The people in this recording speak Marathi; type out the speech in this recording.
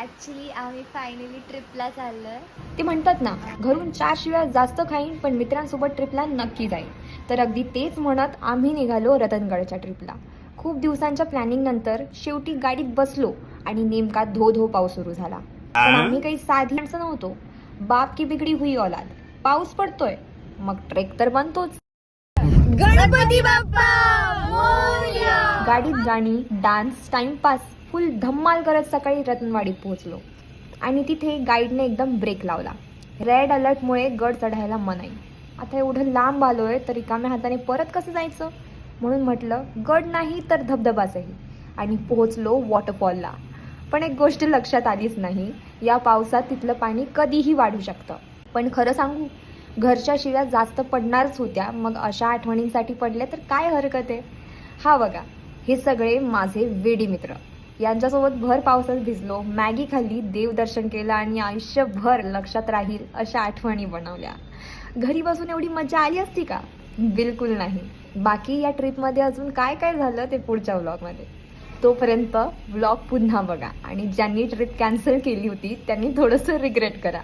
ॲक्च्युली आम्ही फायनली ट्रिपला चाललोय. ते म्हणतात ना, घरून 4 शिव्या जास्त खाईन पण मित्रांसोबत ट्रिपला नक्की जाईन. तर अगदी तेच म्हणत आम्ही निघालो रतनगडच्या ट्रिपला. खूप दिवसांच्या प्लॅनिंग नंतर शेवटी गाडीत बसलो आणि नेमका धो धो पाऊस सुरू झाला. पण आम्ही काही साधी माणसं नव्हतो. बाप की बिगडी हुई औलाद. पाऊस पडतोय मग ट्रेक तर बनतोच. गणपती बाप्पा मोरया. गाडीत गाणी, डान्स, टाइमपास, फुल धम्माल करत सकाळी रतनवाडीत पोहोचलो. आणि तिथे गाईडने एकदम ब्रेक लावला. रेड अलर्टमुळे गड चढायला मनाई. आता एवढं लांब आलोय तर रिकाम्या हाताने परत कसं जायचं, म्हणून म्हटलं गड नाही तर धबधबाचंही. आणि पोहोचलो वॉटरफॉलला. पण एक गोष्ट लक्षात आलीच नाही, या पावसात तिथलं पाणी कधीही वाढू शकतं. पण खरं सांगू, घरच्या शिव्या जास्त पडणारच होत्या, मग अशा आठवणींसाठी पडले तर काय हरकत आहे. हा बघा, हे सगळे माझे वेडी मित्र. यांच्यासोबत भर पावसात भिजलो, मॅगी खाल्ली, देवदर्शन केलं आणि आयुष्यभर लक्षात राहील अशा आठवणी बनवल्या. घरी बसून एवढी मजा आली असती का? बिलकुल नाही. बाकी या ट्रिपमध्ये अजून काय काय झालं ते पुढच्या व्लॉगमध्ये. तोपर्यंत व्लॉग पुन्हा बघा आणि ज्यांनी ट्रिप कॅन्सल केली होती त्यांनी थोडंसं रिग्रेट करा.